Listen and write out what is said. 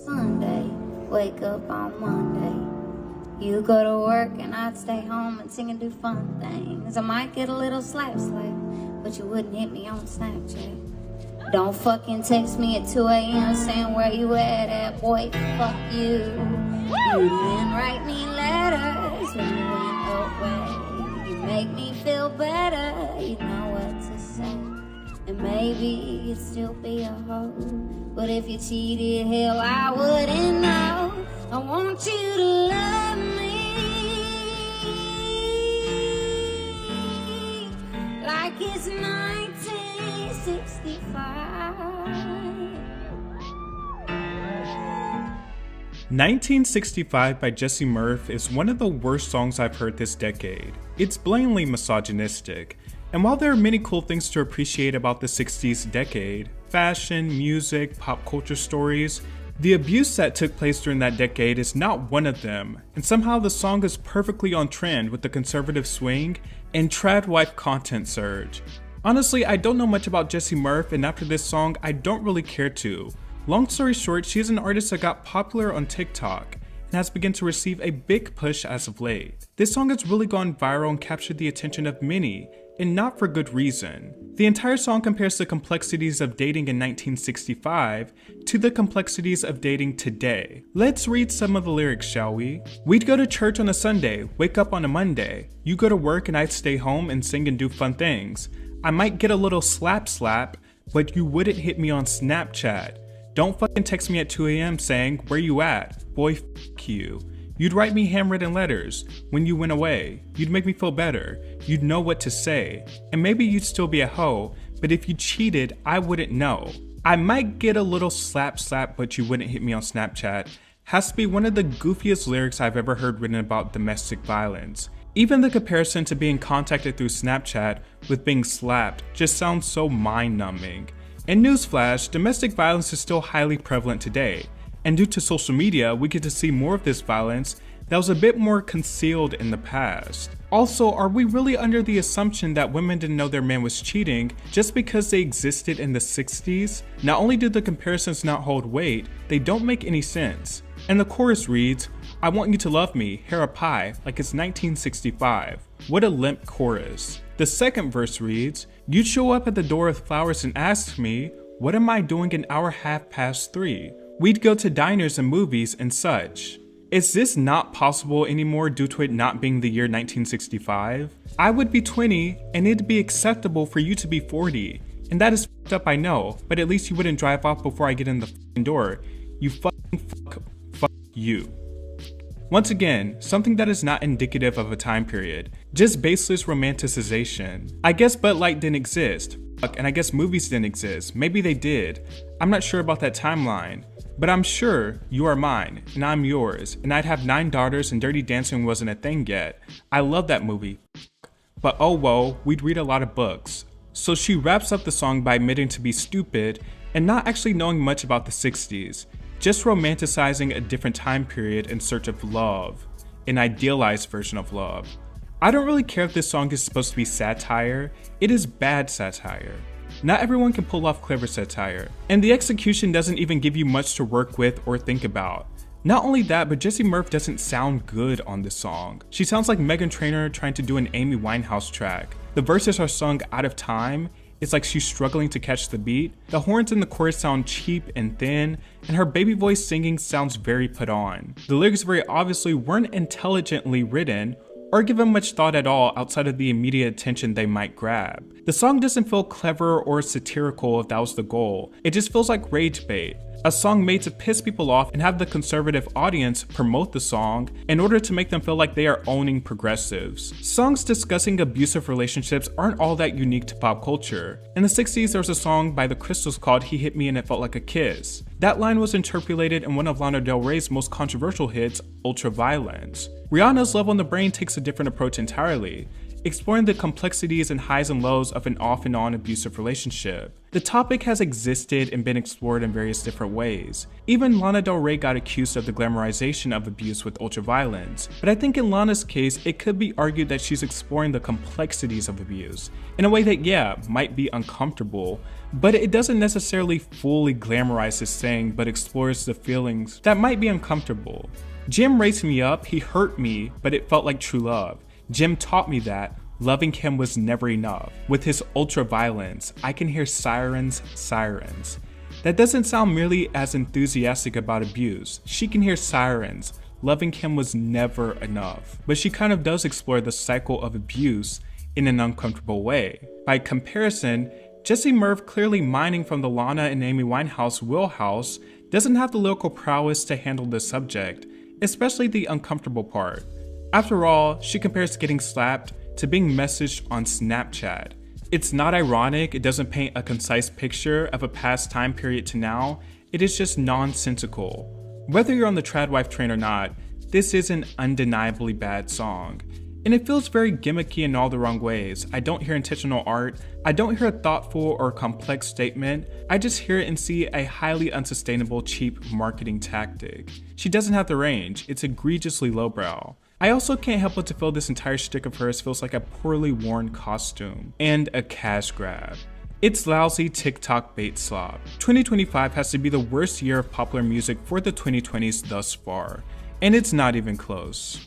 Sunday, wake up on Monday. You go to work and I'd stay home and sing and do fun things. I might get a little slap, but you wouldn't hit me on Snapchat. Don't fucking text me at 2 a.m. saying where you at, boy, fuck you. You didn't write me letters when you went away. You make me feel better, you know what to say. And maybe you'd still be a hoe, but if you cheated, hell, I wouldn't know. I want you to love me like it's 1965. 1965 by Jessie Murph is one of the worst songs I've heard this decade. It's blatantly misogynistic. And while there are many cool things to appreciate about the 60s decade, fashion, music, pop culture stories, the abuse that took place during that decade is not one of them, and somehow the song is perfectly on trend with the conservative swing and trad wife content surge. Honestly, I don't know much about Jessie Murph, and after this song, I don't really care to. Long story short, she is an artist that got popular on TikTok and has begun to receive a big push as of late. This song has really gone viral and captured the attention of many, and not for good reason. The entire song compares the complexities of dating in 1965 to the complexities of dating today. Let's read some of the lyrics, shall we? We'd go to church on a Sunday, wake up on a Monday. You go to work and I'd stay home and sing and do fun things. I might get a little slap, but you wouldn't hit me on Snapchat. Don't fucking text me at 2 a.m. saying, where you at? Boy, fuck you. You'd write me handwritten letters when you went away. You'd make me feel better. You'd know what to say. And maybe you'd still be a hoe, but if you cheated, I wouldn't know. I might get a little slap, but you wouldn't hit me on Snapchat has to be one of the goofiest lyrics I've ever heard written about domestic violence. Even the comparison to being contacted through Snapchat with being slapped just sounds so mind-numbing. And newsflash, domestic violence is still highly prevalent today. And due to social media, we get to see more of this violence that was a bit more concealed in the past. Also, are we really under the assumption that women didn't know their man was cheating just because they existed in the 60s? Not only do the comparisons not hold weight, they don't make any sense. And the chorus reads, I want you to love me, hair a pie, like it's 1965. What a limp chorus. The second verse reads, you'd show up at the door with flowers and ask me, what am I doing an hour 3:30? We'd go to diners and movies and such. Is this not possible anymore due to it not being the year 1965? I would be 20 and it'd be acceptable for you to be 40. And that is fucked up, I know, but at least you wouldn't drive off before I get in the fucking door. You fuck you. Once again, something that is not indicative of a time period, just baseless romanticization. I guess Bud Light didn't exist, and I guess movies didn't exist, maybe they did. I'm not sure about that timeline, but I'm sure you are mine, and I'm yours, and I'd have 9 daughters and Dirty Dancing wasn't a thing yet. I love that movie, but oh whoa, we'd read a lot of books. So she wraps up the song by admitting to be stupid and not actually knowing much about the 60s. Just romanticizing a different time period in search of love, an idealized version of love. I don't really care if this song is supposed to be satire, it is bad satire. Not everyone can pull off clever satire, and the execution doesn't even give you much to work with or think about. Not only that, but Jessie Murph doesn't sound good on this song. She sounds like Meghan Trainor trying to do an Amy Winehouse track. The verses are sung out of time. It's like she's struggling to catch the beat. The horns in the chorus sound cheap and thin, and her baby voice singing sounds very put on. The lyrics very obviously weren't intelligently written or given much thought at all outside of the immediate attention they might grab. The song doesn't feel clever or satirical if that was the goal. It just feels like rage bait. A song made to piss people off and have the conservative audience promote the song in order to make them feel like they are owning progressives. Songs discussing abusive relationships aren't all that unique to pop culture. In the 60s, there was a song by the Crystals called He Hit Me and It Felt Like a Kiss. That line was interpolated in one of Lana Del Rey's most controversial hits, Ultraviolence. Rihanna's Love on the Brain takes a different approach entirely. exploring the complexities and highs and lows of an off and on abusive relationship. The topic has existed and been explored in various different ways. Even Lana Del Rey got accused of the glamorization of abuse with ultraviolence, but I think in Lana's case, it could be argued that she's exploring the complexities of abuse in a way that, yeah, might be uncomfortable, but it doesn't necessarily fully glamorize this thing, but explores the feelings that might be uncomfortable. Jim raised me up, he hurt me, but it felt like true love. Jim taught me that loving him was never enough. With his ultra-violence, I can hear sirens, sirens. That doesn't sound nearly as enthusiastic about abuse. She can hear sirens. Loving him was never enough. But she kind of does explore the cycle of abuse in an uncomfortable way. By comparison, Jessie Murph, clearly mining from the Lana and Amy Winehouse wheelhouse, doesn't have the lyrical prowess to handle this subject, especially the uncomfortable part. After all, she compares getting slapped to being messaged on Snapchat. It's not ironic, it doesn't paint a concise picture of a past time period to now, it is just nonsensical. Whether you're on the trad wife train or not, this is an undeniably bad song. And it feels very gimmicky in all the wrong ways. I don't hear intentional art, I don't hear a thoughtful or complex statement, I just hear it and see a highly unsustainable, cheap marketing tactic. She doesn't have the range, it's egregiously lowbrow. I also can't help but to feel this entire shtick of hers feels like a poorly worn costume and a cash grab. It's lousy TikTok bait slop. 2025 has to be the worst year of popular music for the 2020s thus far, and it's not even close.